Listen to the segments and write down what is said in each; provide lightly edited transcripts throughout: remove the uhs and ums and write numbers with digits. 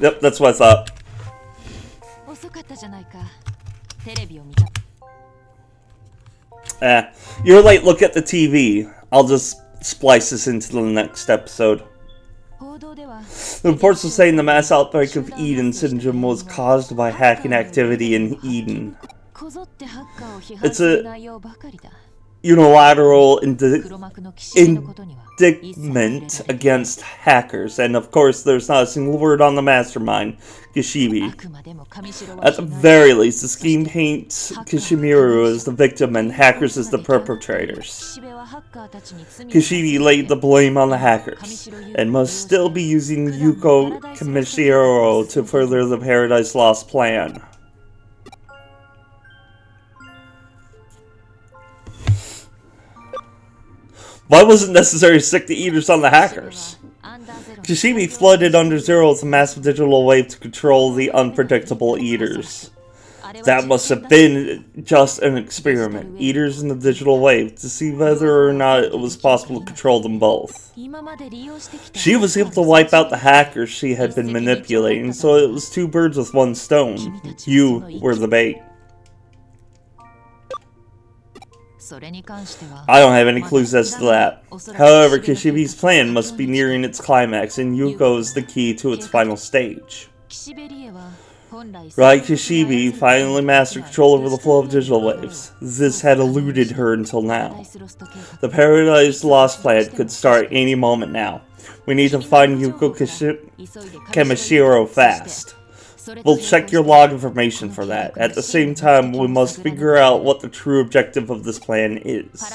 Yep, that's what I thought. You're late, look at the TV. I'll just splice this into the next episode. The reports are saying the mass outbreak of Eden syndrome was caused by hacking activity in Eden. It's a unilateral indictment against hackers, and of course there's not a single word on the mastermind, Kishibe. At the very least, the scheme paints Kishimiru as the victim and hackers as the perpetrators. Kishibe laid the blame on the hackers, and must still be using Yuko Kamishiro to further the Paradise Lost plan. Why was it necessary to stick the eaters on the hackers? Kishibe flooded Under Zero with a massive digital wave to control the unpredictable eaters. That must have been just an experiment, eaters in the digital wave, to see whether or not it was possible to control them both. She was able to wipe out the hackers she had been manipulating, so it was two birds with one stone. You were the bait. I don't have any clues as to that. However, Kishibe's plan must be nearing its climax, and Yuko is the key to its final stage. Right, Kishibe finally mastered control over the flow of digital waves. This had eluded her until now. The Paradise Lost plan could start any moment now. We need to find Yuko Kamishiro fast. We'll check your log information for that. At the same time, we must figure out what the true objective of this plan is.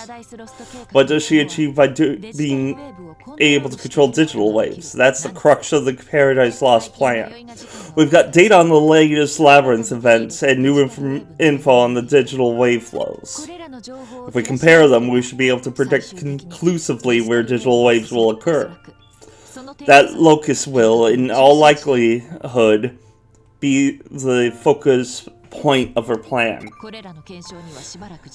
What does she achieve by being able to control digital waves? That's the crux of the Paradise Lost plan. We've got data on the latest Labyrinth events and new info on the digital wave flows. If we compare them, we should be able to predict conclusively where digital waves will occur. That locus will, in all likelihood, be the focus point of her plan.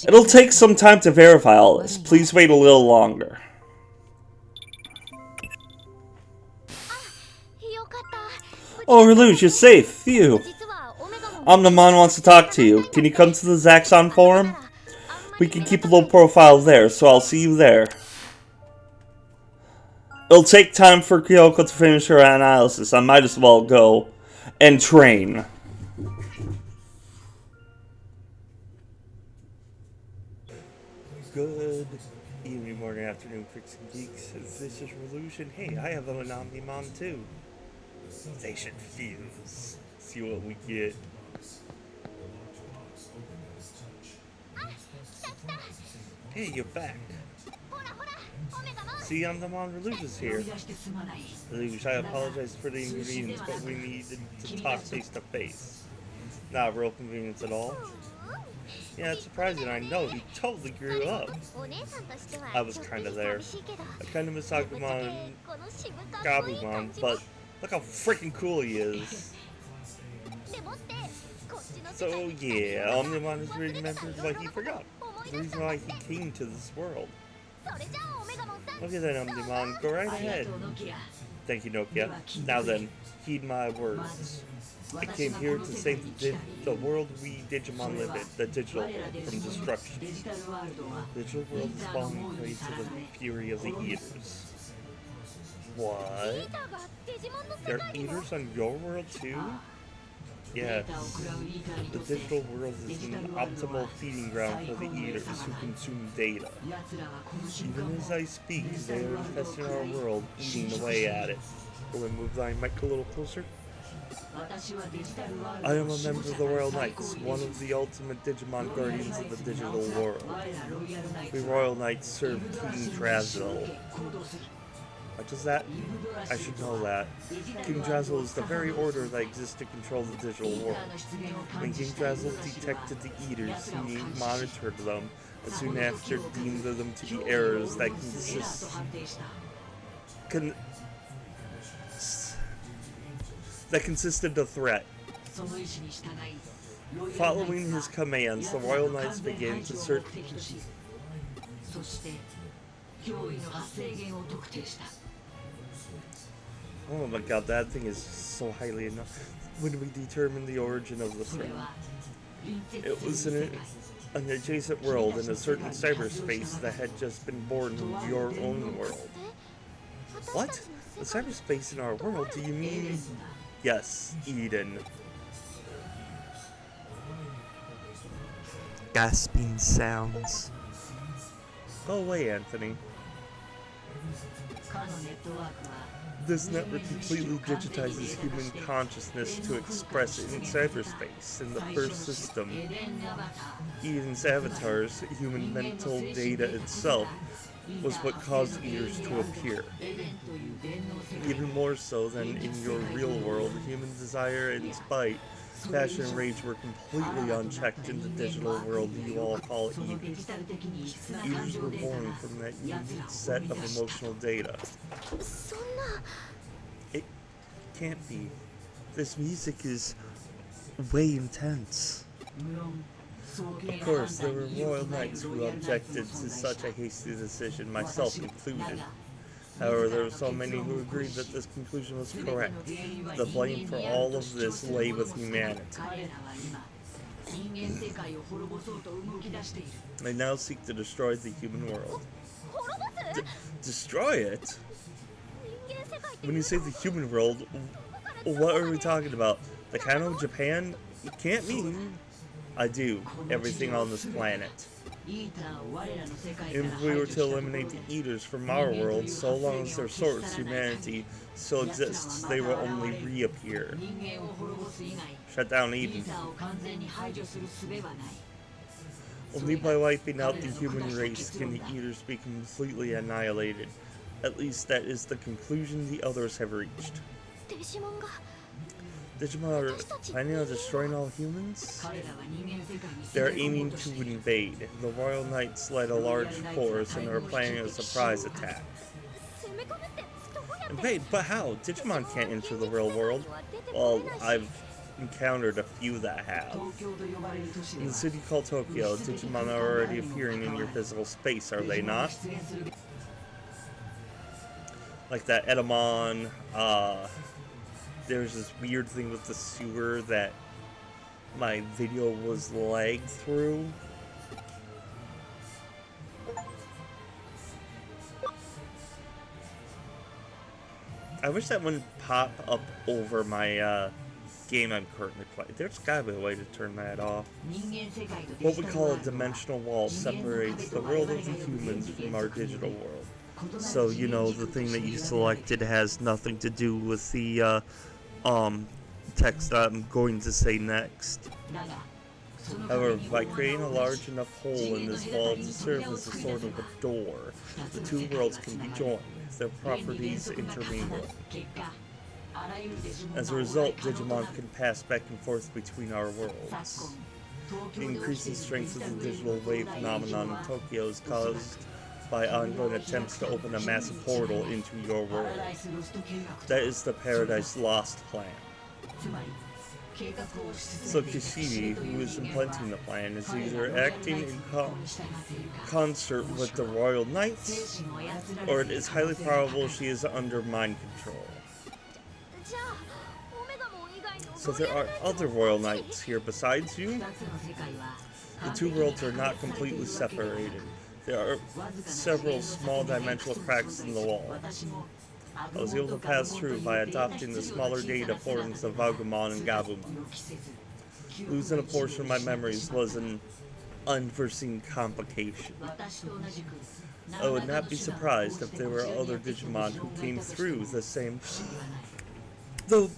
It'll take some time to verify all this. Please wait a little longer. Oh, Railuge, you're safe. Phew. Omnimon wants to talk to you. Can you come to the Zaxxon forum? We can keep a low profile there, so I'll see you there. It'll take time for Kyoko to finish her analysis. I might as well go and train. Good evening, morning, afternoon, freaks and geeks. This is Railuge, and hey, I have an Omnimon too. They should fuse. See what we get. Hey, you're back. See, Omnimon Railuge is here. Railuge, I apologize for the inconvenience, but we needed to talk face to face. Not a real convenience at all. Yeah, it's surprising, I know, he totally grew up. I was kinda there. I kinda miss Agumon and Gabumon, but look how freaking cool he is. So yeah, Omnimon has remembered what he forgot. The reason why he came to this world. Okay then, Omnimon, go right ahead. Thank you, Nokia. Now then, heed my words. I came here to save the world we Digimon live in, the digital world, from destruction. The digital world is falling prey to the fury of the eaters. What? There are eaters on your world too? Yes. The digital world is an optimal feeding ground for the eaters who consume data. Even as I speak, they are infesting our world, eating away at it. Will I move thy mic a little closer? I am a member of the Royal Knights, one of the ultimate Digimon guardians of the digital world. We Royal Knights serve King Drazel. What does that? I should know that. King Drazel is the very order that exists to control the digital world. When King Drazel detected the eaters, he monitored them, and soon after deemed them to be errors that consisted of threat. Following his commands, the Royal Knights began to search. Oh my god, that thing is so highly enough when we determined the origin of the threat. It was in an adjacent world in a certain cyberspace that had just been born in your own world. What? The cyberspace in our world? Do you mean... Yes, Eden. Gasping sounds. Go away, Anthony. This network completely digitizes human consciousness to express it in cyberspace. In the first system, Eden's avatars, human mental data itself, was what caused eaters to appear. Even more so than in your real world, human desire and spite, passion and rage were completely unchecked in the digital world you all call eaters. Eaters were born from that unique set of emotional data. It can't be. This music is way intense. Of course, there were royal knights who objected to such a hasty decision, myself included. However, there were so many who agreed that this conclusion was correct. The blame for all of this lay with humanity. They now seek to destroy the human world. Destroy it? When you say the human world, what are we talking about? The Kano of Japan? You can't mean... I do. Everything on this planet. If we were to eliminate the Eaters from our world, so long as their source, humanity, still exists, they will only reappear. Shut down Eden. Only by wiping out the human race can the Eaters be completely annihilated. At least that is the conclusion the others have reached. Digimon are planning on destroying all humans? They are aiming to invade. The Royal Knights led a large force and are planning a surprise attack. Invade? But how? Digimon can't enter the real world. Well, I've encountered a few that have. In the city called Tokyo, Digimon are already appearing in your physical space, are they not? Like that Edamon, there's this weird thing with the sewer that my video was lagged through. I wish that wouldn't pop up over my game I'm currently playing. There's gotta be a way to turn that off. What we call a dimensional wall separates the world of the humans from our digital world. So, you know, the thing that you selected has nothing to do with the text I'm going to say next. However, by creating a large enough hole in this wall to serve as a sort of a door, the two worlds can be joined, their properties intermingle. As a result, Digimon can pass back and forth between our worlds. The increasing strength of the digital wave phenomenon in Tokyo is caused by ongoing attempts to open a massive portal into your world. That is the Paradise Lost plan. So Kishimi, who is implementing the plan, is either acting in concert with the Royal Knights, or it is highly probable she is under mind control. So there are other Royal Knights here besides you? The two worlds are not completely separated. There are several small dimensional cracks in the wall. I was able to pass through by adopting the smaller data forms of Agumon and Gabumon. Losing a portion of my memories was an unforeseen complication. I would not be surprised if there were other Digimon who came through the same... Though...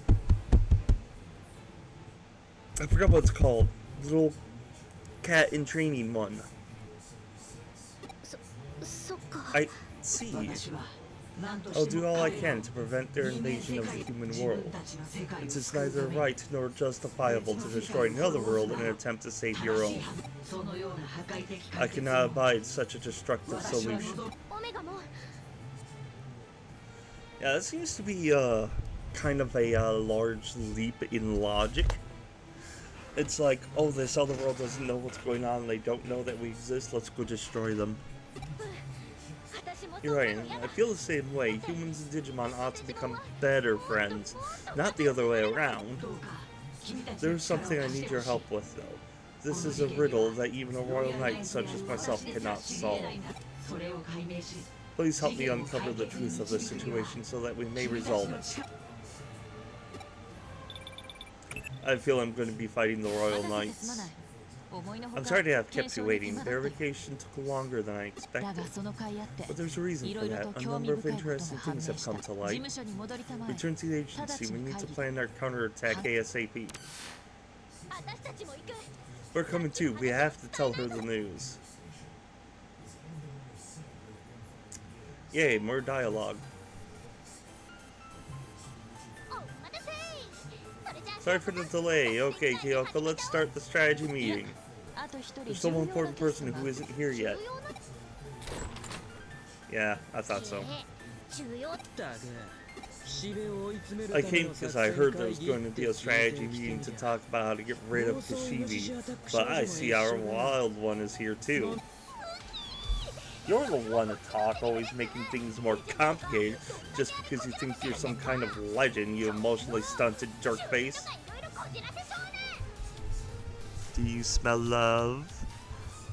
I forgot what it's called. Little cat in training one. I see. I'll do all I can to prevent their invasion of the human world. It is neither right nor justifiable to destroy another world in an attempt to save your own. I cannot abide such a destructive solution. Yeah, that seems to be kind of a large leap in logic. It's like, oh, this other world doesn't know what's going on, they don't know that we exist, let's go destroy them. You're right, and I feel the same way. Humans and Digimon ought to become better friends, not the other way around. There's something I need your help with, though. This is a riddle that even a royal knight such as myself cannot solve. Please help me uncover the truth of this situation so that we may resolve it. I feel I'm going to be fighting the royal knights. I'm sorry to have kept you waiting. Verification took longer than I expected. But there's a reason for that. A number of interesting things have come to light. Return to the agency. We need to plan our counterattack ASAP. We're coming too. We have to tell her the news. Yay, more dialogue. Sorry for the delay. Okay, Kyoko, let's start the strategy meeting. There's some important person who isn't here yet. Yeah, I thought so. I came because I heard there was going to be a strategy meeting to talk about how to get rid of Kishibe, but I see our wild one is here too. You're the one to talk, always making things more complicated just because you think you're some kind of legend, you emotionally stunted jerkface. Do you smell love?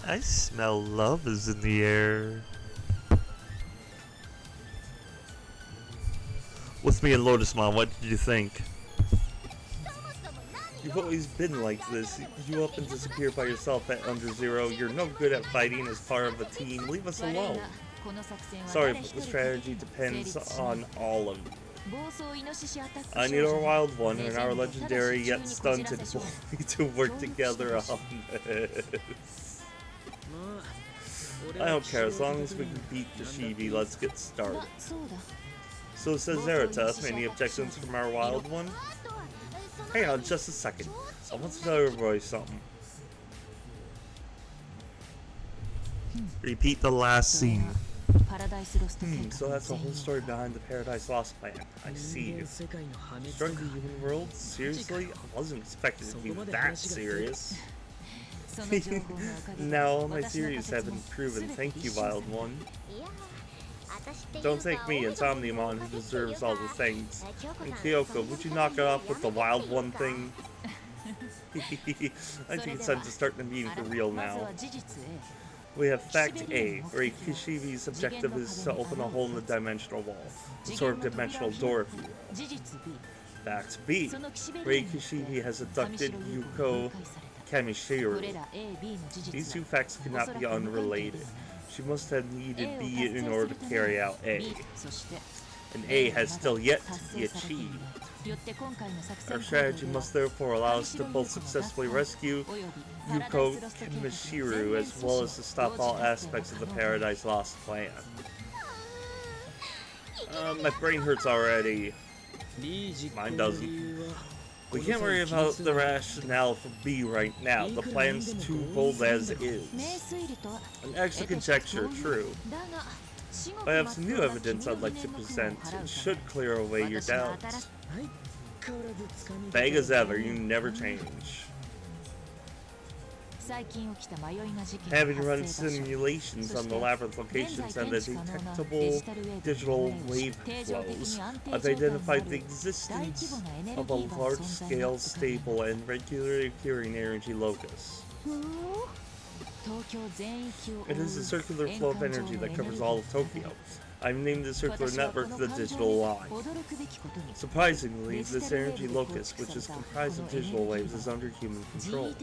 I smell love is in the air. With me and Lotusmon, what did you think? You've always been like this. You up and disappear by yourself at Under Zero. You're no good at fighting as part of a team. Leave us alone. Sorry, but the strategy depends on all of you. I need our wild one and our legendary yet stunted boy to work together on this. I don't care, as long as we can beat Kishibe, let's get started. So says Zeratus, any objections from our wild one? Hang on just a second. I want to tell everybody something. Repeat the last scene. So that's the whole story behind the Paradise Lost plan. I see. Destroying the human world? Seriously? I wasn't expecting it to be that serious. Now all my theories have been proven. Thank you, Wild One. Don't thank me, it's Omnimon who deserves all the things. And Kyoko, would you knock it off with the Wild One thing? I think it's time to start the meeting for real now. We have Fact A, where Kishibe's objective is to open a hole in the dimensional wall. A sort of dimensional door, if you will. Fact B, where Kishibe has abducted Yuko Kamishiro. These two facts cannot be unrelated. She must have needed B in order to carry out A. And A has still yet to be achieved. Our strategy must therefore allow us to both successfully rescue Yuko Kamishiro as well as to stop all aspects of the Paradise Lost plan. My brain hurts already. Mine doesn't. We can't worry about the rationale for B right now. The plan's too bold as is. An extra conjecture, true. I have some new evidence I'd like to present. It should clear away your doubts. Vague as ever, you never change. Having run simulations on the labyrinth locations and the detectable digital wave flows, I've identified the existence of a large-scale, stable, and regularly occurring energy locus. It is a circular flow of energy that covers all of Tokyo. I've named the circular network the digital line. Surprisingly, this energy locus, which is comprised of digital waves, is under human control.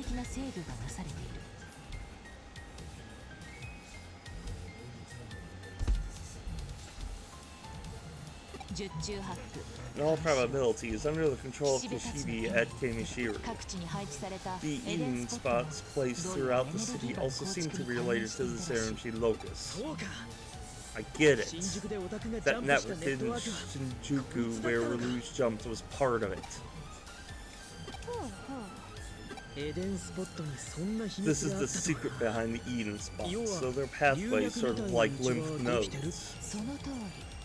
In all probability, is under the control of Kishibe at Kamishiro. The Eden spots placed throughout the city also seem to be related to this energy locus. I get it. That network in Shinjuku where Railuge jumped was part of it. This is the secret behind the Eden spots, so their pathway is sort of like lymph nodes.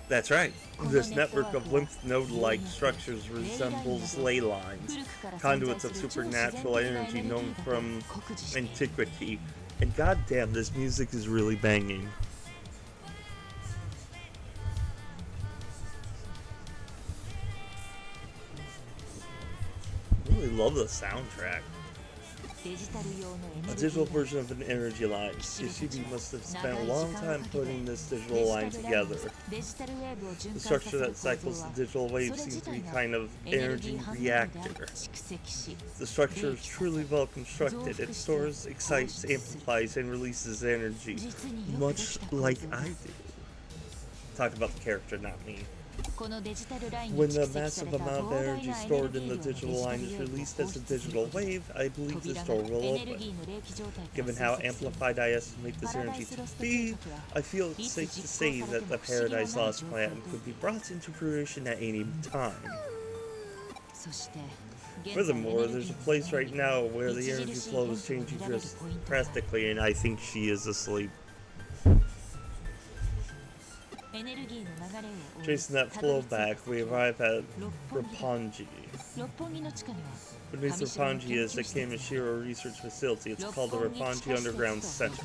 That's right. This network of lymph node-like structures resembles ley lines, conduits of supernatural energy known from antiquity. And goddamn, this music is really banging. love the soundtrack. A digital version of an energy line. Kishibe must have spent a long time putting this digital line together. The structure that cycles the digital waves seems to be kind of energy reactor. The structure is truly well constructed. It stores, excites, amplifies, and releases energy, much like I do. Talk about the character, not me. When the massive amount of energy stored in the digital line is released as a digital wave, I believe this door will open. Given how amplified I estimate this energy to be, I feel it's safe to say that the Paradise Lost plan could be brought into fruition at any time. Furthermore, there's a place right now where the energy flow is changing drastically, and I think she is asleep. Tracing that flow back, we arrive at Roppongi. Beneath Roppongi is the Kamishiro Research Facility. It's called the Roppongi Underground Center.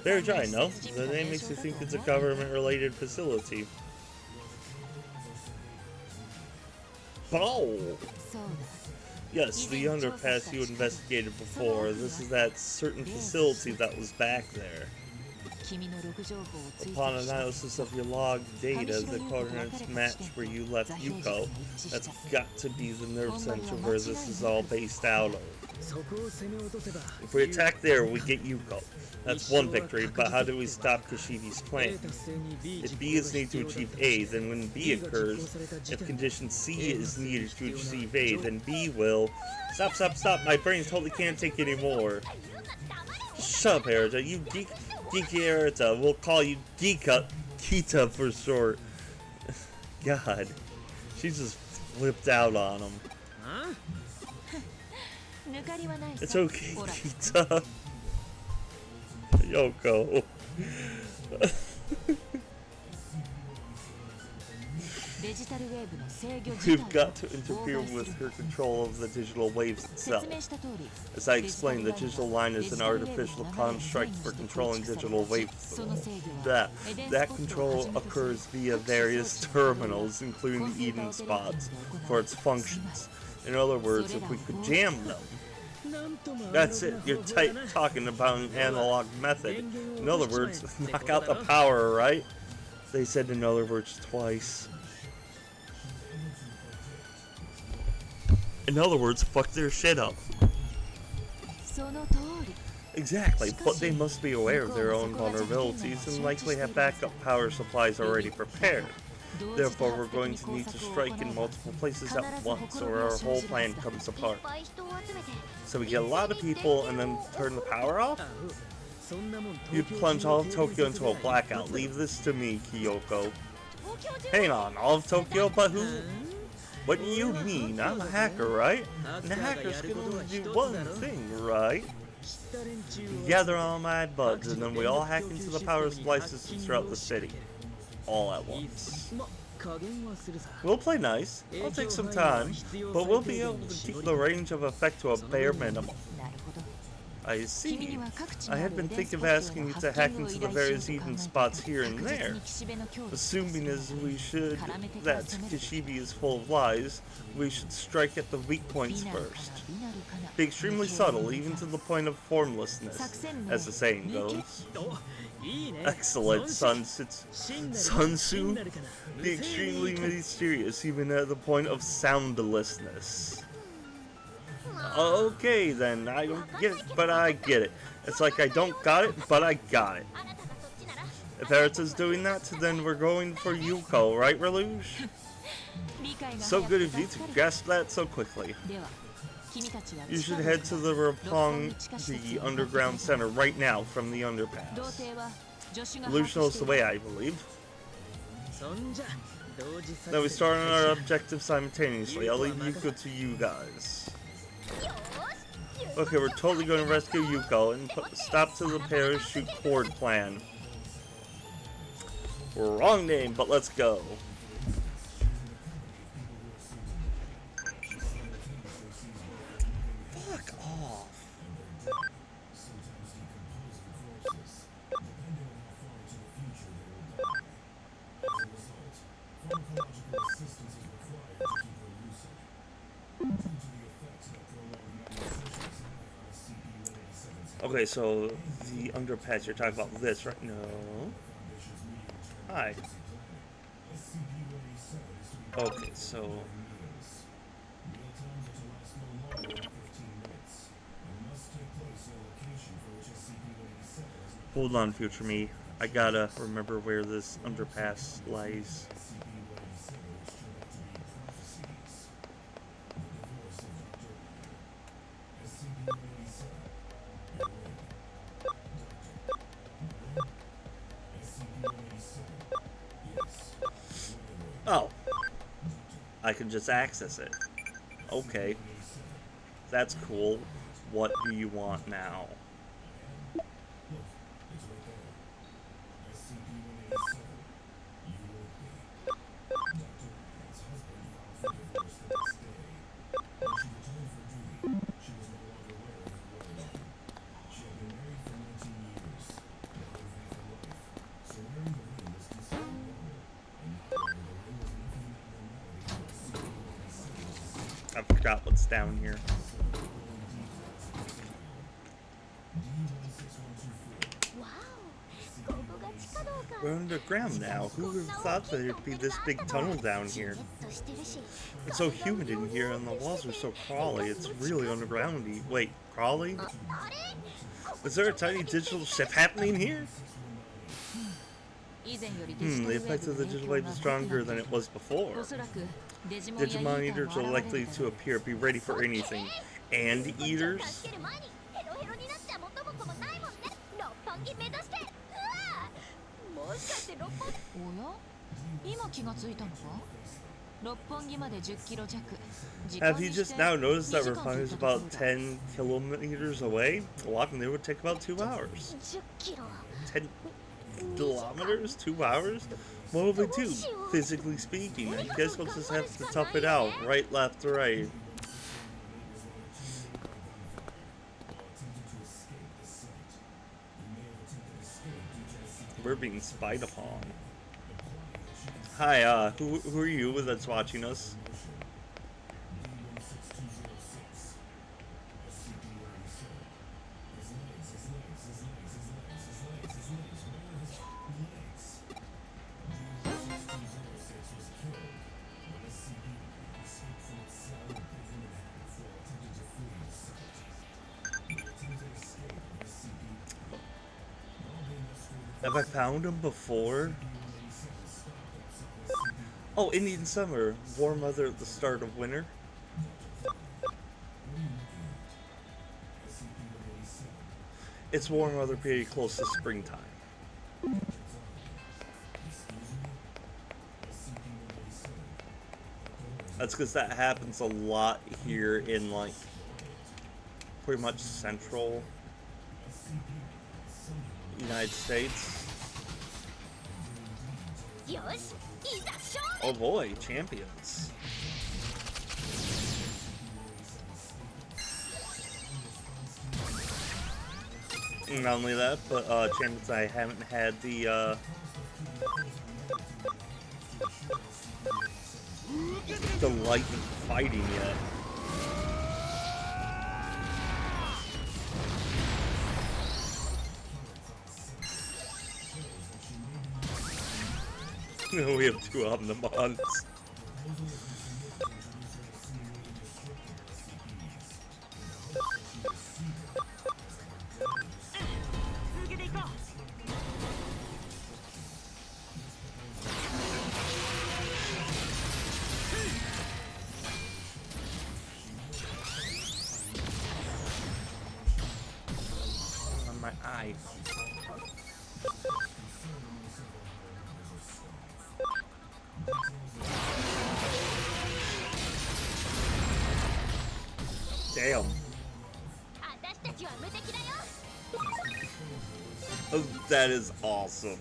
Very dry, no? The name makes you think it's a government-related facility. Oh! Yes, the underpass you investigated before. This is that certain facility that was back there. Upon analysis of your log data, the coordinates match where you left Yuko. That's got to be the nerve center where this is all based out of. If we attack there, we get Yuko. That's one victory, but how do we stop Kishibe's plan? If B is needed to achieve A, then when B occurs, if condition C is needed to achieve A, then B will... Stop, my brain totally can't take anymore. Shut up, Erita, you geek... Geeky Erita, we'll call you Kita for short. God, she just flipped out on him. Huh? It's okay, Kita. Yoko. We've got to interfere with her control of the digital waves itself. As I explained, the digital line is an artificial construct for controlling digital wave flow. That control occurs via various terminals, including the Eden spots, for its functions. In other words, if we could jam them. That's it, you're talking about an analog method. In other words, knock out the power, right? They said in other words twice. In other words, fuck their shit up. Exactly, but they must be aware of their own vulnerabilities and likely have backup power supplies already prepared. Therefore, we're going to need to strike in multiple places at once, or our whole plan comes apart. So we get a lot of people and then turn the power off? You'd plunge all of Tokyo into a blackout. Leave this to me, Kyoko. Hang on, all of Tokyo, but who? What do you mean? I'm a hacker, right? And a hackers can only do one thing, right? We gather all my buds, and then we all hack into the power supply systems throughout the city. All at once. We'll play nice. It'll take some time, but we'll be able to keep the range of effect to a bare minimum. I see. I had been thinking of asking you to hack into the various Eden spots here and there. Assuming as we should that Kishibe is full of lies, we should strike at the weak points first. Be extremely subtle, even to the point of formlessness, as the saying goes. Excellent, Sunsu. Be extremely mysterious, even at the point of soundlessness. Okay then, I don't get it, but I get it. It's like I don't got it, but I got it. If Erita's doing that, then we're going for Yuko, right, Railuge? So good of you to grasp that so quickly. You should head to the Roppongi Underground Center right now from the underpass. Railuge knows the way, I believe. Then we start on our objective simultaneously. I'll leave Yuko to you guys. Okay, we're totally going to rescue Yuko and stop to the parachute cord plan. Wrong name, but let's go. Fuck off. Okay, so the underpass, you're talking about this, right? No. Hi. Okay, so... Hold on, future me. I gotta remember where this underpass lies. Oh. I can just access it. Okay. That's cool. What do you want now? I forgot what's down here. We're underground now. Who would have thought that there'd be this big tunnel down here? It's so humid in here and the walls are so crawly. It's really undergroundy. Wait, crawly? Is there a tiny digital shift happening here? The effect of the digital wave is stronger than it was before. Digimon eaters are likely to appear. Be ready for anything. And eaters? Have you just now noticed that Refine is about 10 kilometers away? Walking there would take about 2 hours. 10 kilometers? 2 hours? What will we do, physically speaking? I guess we'll just have to tough it out. Right, left, right. We're being spied upon. Hi, who are you that's watching us? Have I found him before? Oh, Indian summer. Warm weather at the start of winter. It's warm weather pretty close to springtime. That's because that happens a lot here in, like, pretty much central United States. Oh boy, champions. Not only that, but champions I haven't had the delight in fighting yet. We have 2 Omnimons. On my eye. Damn. Oh, that is awesome.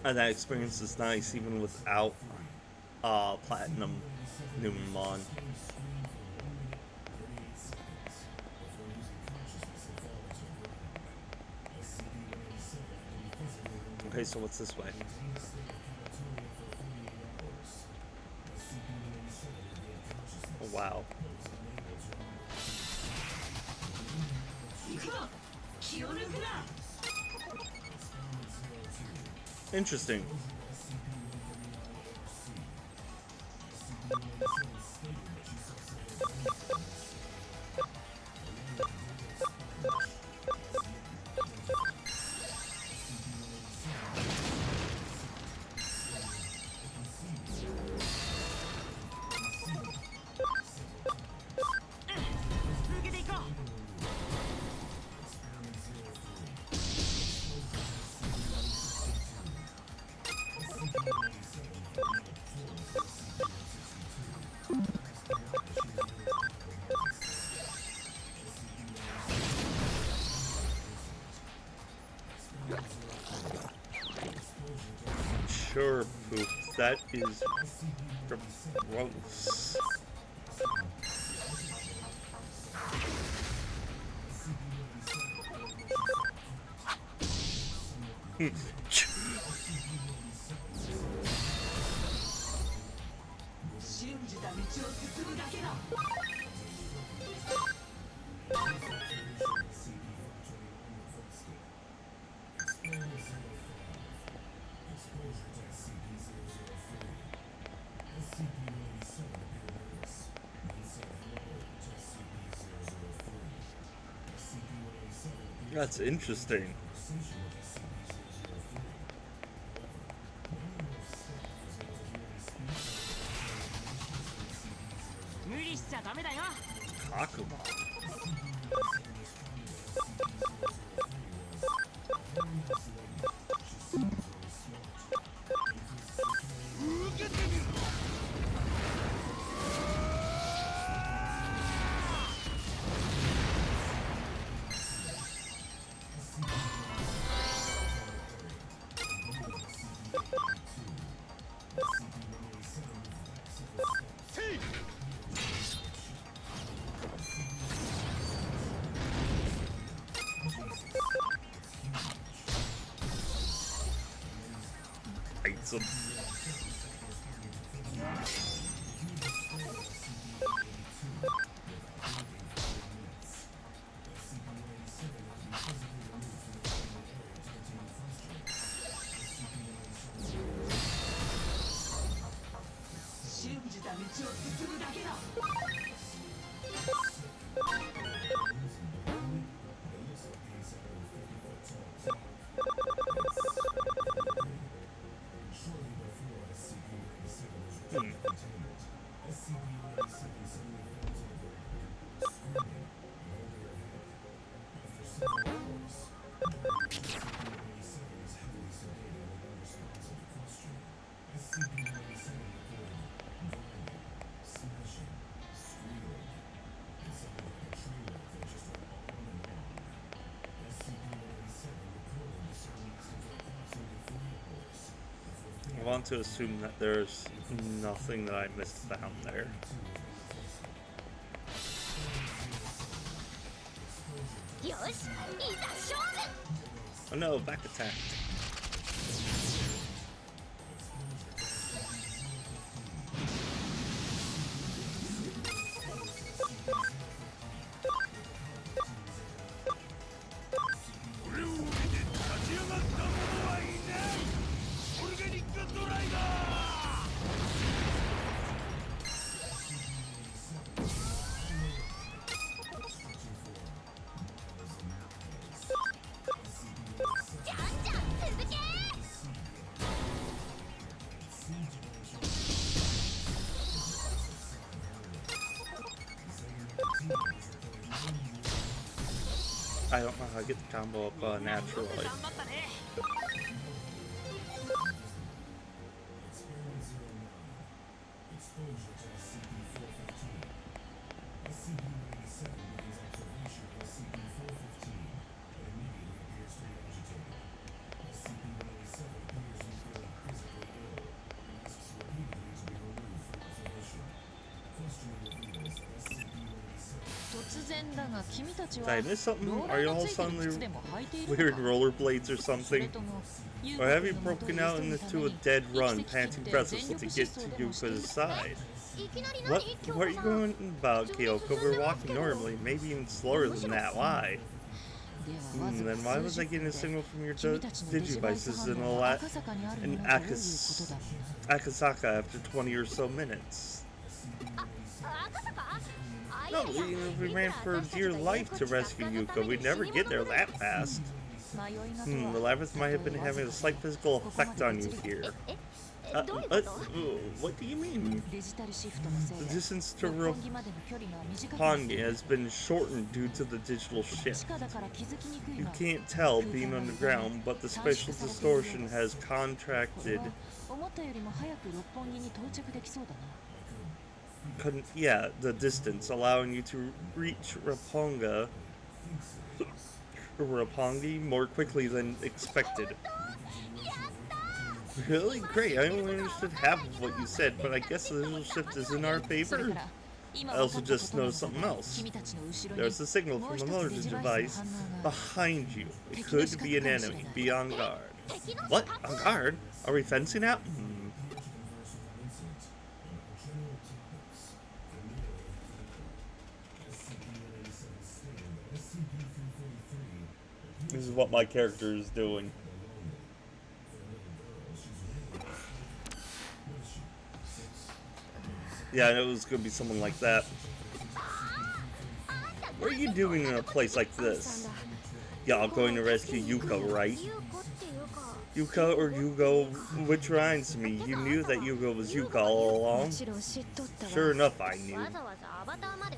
And that experience is nice even without Platinum Numemon. Okay, so what's this way? wow. Interesting. Sure, poop. That is gross. That's interesting. Takuma. Bites him. I want to assume that there's nothing that I missed down there. Oh no, back attack. I don't know how to get the combo up naturally. Did I miss something? Are you all suddenly wearing rollerblades or something? Or have you broken out into a dead run, panting breathless to get to Yuka's side? What are you going about, Kyoko? We're walking normally, maybe even slower than that. Why? Then why was I getting a signal from your Digivices in Akasaka after 20 or so minutes? No, we ran for dear life to rescue Yuko. We'd never get there that fast. The labyrinth might have been having a slight physical effect on you here. What do you mean? The distance to Roppongi has been shortened due to the digital shift. You can't tell being underground, but the spatial distortion has contracted. The distance, allowing you to reach Roppongi more quickly than expected. Really? Great, I only understood half of what you said, but I guess the digital shift is in our favor? I also just noticed something else. There's a signal from another device behind you. It could be an enemy. Be on guard. What? On guard? Are we fencing out? This is what my character is doing. Yeah, I know it was going to be someone like that. What are you doing in a place like this? Y'all going to rescue Yuko, right? Yuko or Yugo, which reminds me, you knew that Yugo was Yuko all along? Sure enough, I knew.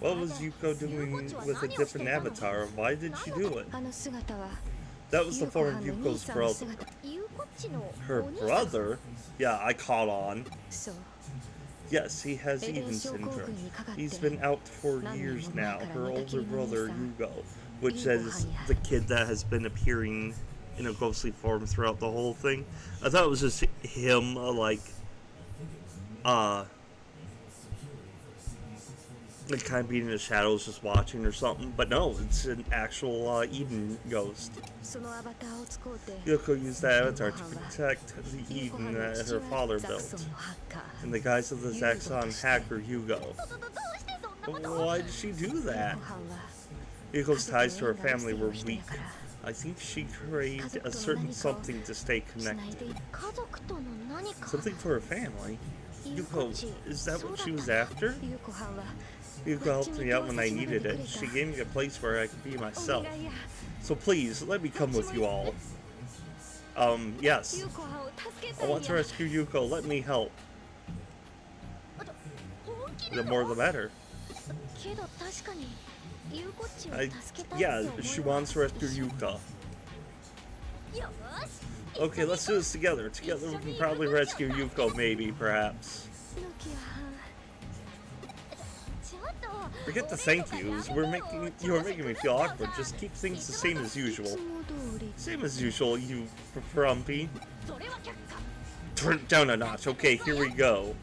What was Yuko doing with a different avatar? Why did she do it? That was the form of Yuko's brother. Her brother? Yeah, I caught on. Yes, he has Eden syndrome. He's been out for years now. Her older brother, Yugo, which is the kid that has been appearing in a ghostly form throughout the whole thing. I thought it was just him, kind of being in the shadows, just watching or something. But no, it's an actual Eden ghost. Yuko used that avatar to protect the Eden that her father built, in the guise of the Zaxxon hacker Yugo. Why did she do that? Yuko's ties to her family were weak. I think she craved a certain something to stay connected. Something for her family? Yuko, is that what she was after? Yuko helped me out when I needed it. She gave me a place where I could be myself. So please, let me come with you all. Yes. I want to rescue Yuko. Let me help. The more the better. Yeah, she wants to rescue Yuka. Okay, let's do this together. Together we can probably rescue Yuko, maybe, perhaps. Forget the thank yous. You are making me feel awkward. Just keep things the same as usual. Same as usual, you frumpy. Turn it down a notch. Okay, here we go.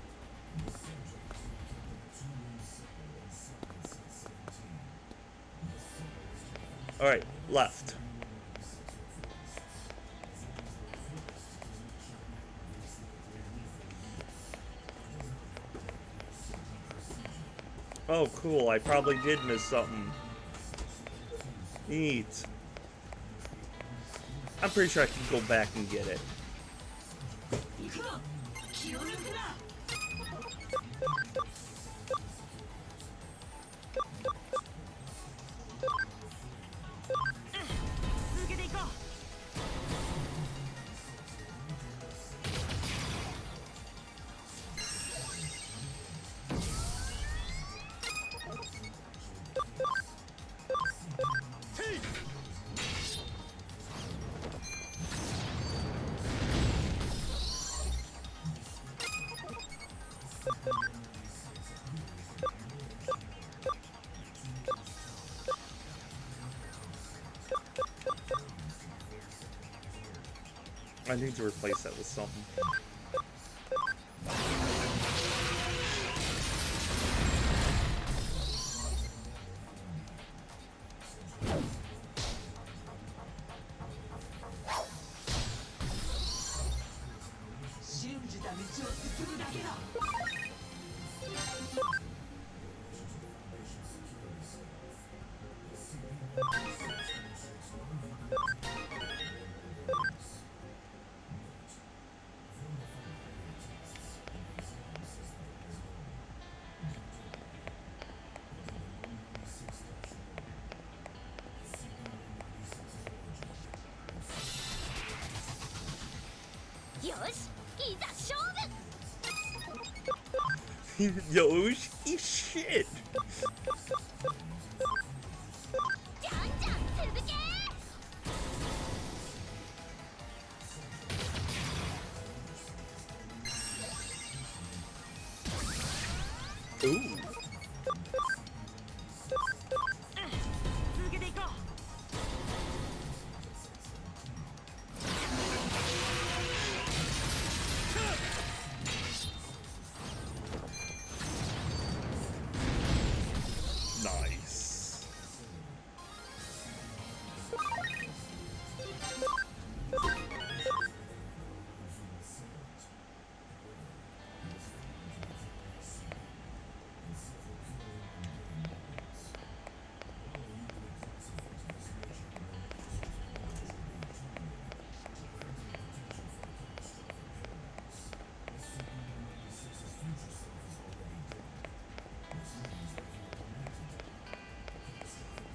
Alright, left. Oh, cool. I probably did miss something. Neat. I'm pretty sure I can go back and get it. I need to replace that with something. Yoshi, shit! Ooh. Nice.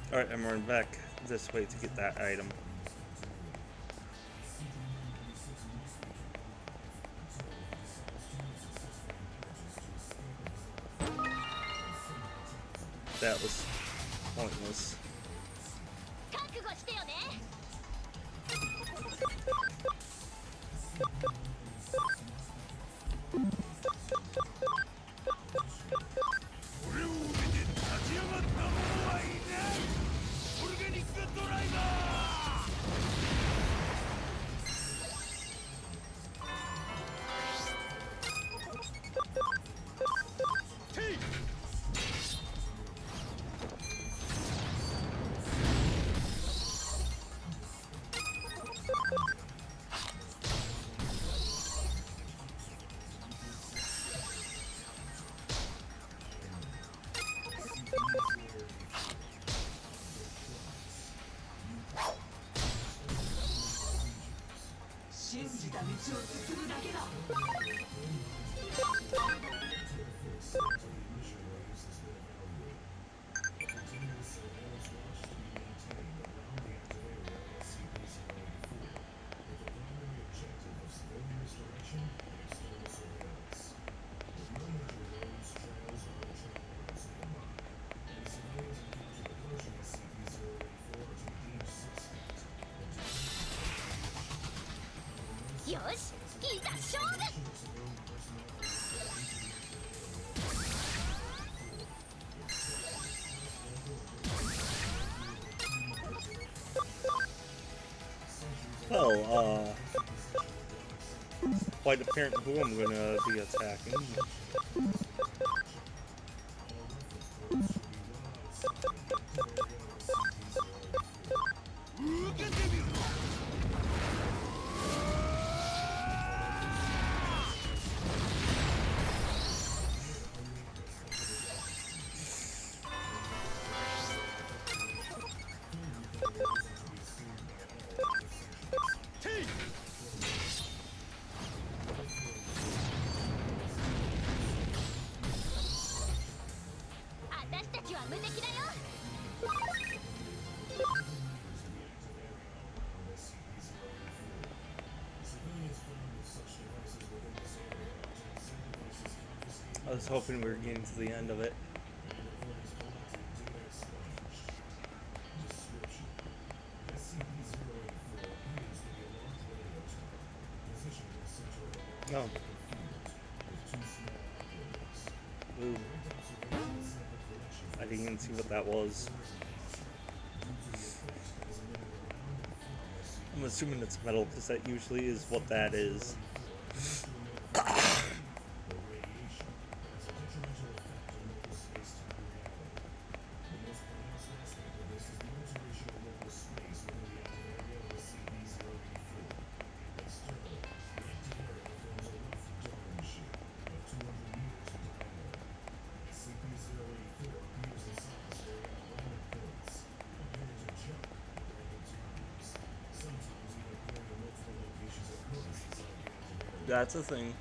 Alright, I'm running back this way to get that item. That was pointless. Well, quite apparent who I'm gonna be attacking. I was hoping we were getting to the end of it. No. Ooh. I didn't even see what that was. I'm assuming it's metal because that usually is what that is. That's a thing.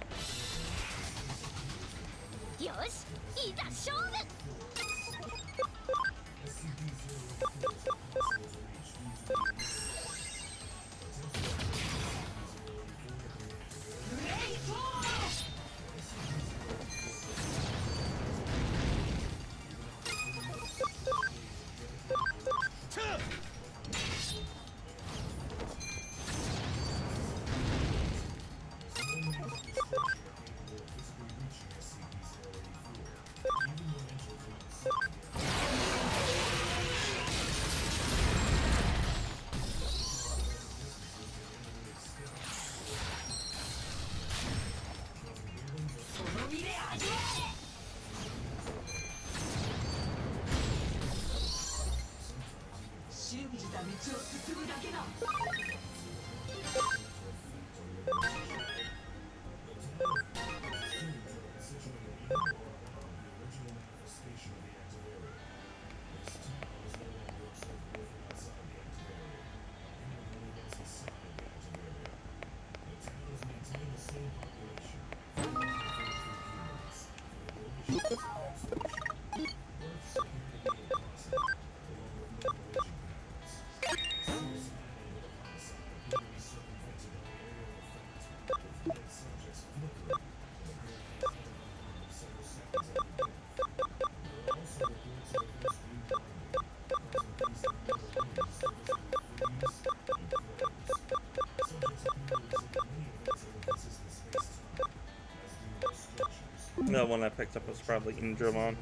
The one I picked up was probably Digimon.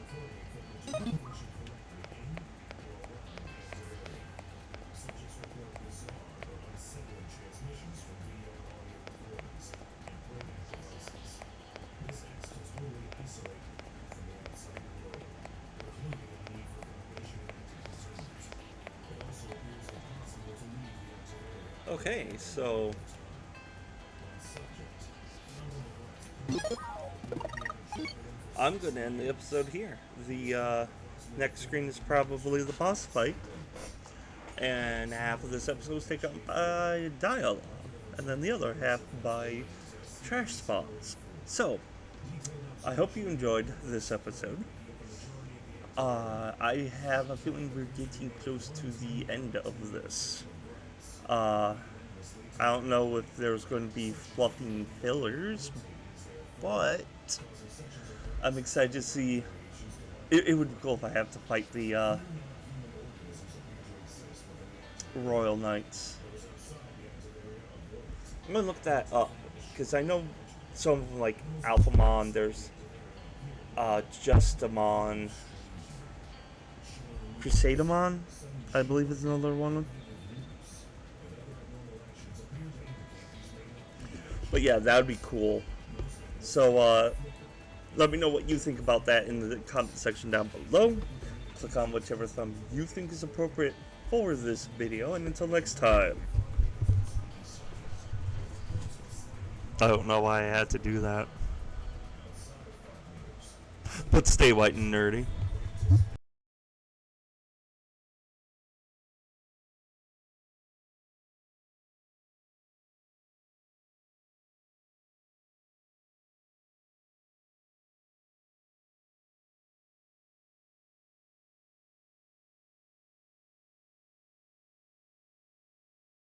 Okay, so I'm going to end the episode here. The next screen is probably the boss fight, and half of this episode is taken up by dialogue, and then the other half by trash spawns. So, I hope you enjoyed this episode. I have a feeling we're getting close to the end of this. I don't know if there's going to be fluffing fillers, but I'm excited to see. It would be cool if I have to fight the Royal Knights. I'm going to look that up, because I know some of them, like Alphamon, there's Justamon, Crusadamon, I believe is another one. But yeah, that would be cool. So, let me know what you think about that in the comment section down below. Click on whichever thumb you think is appropriate for this video, and until next time. I don't know why I had to do that. But stay white and nerdy.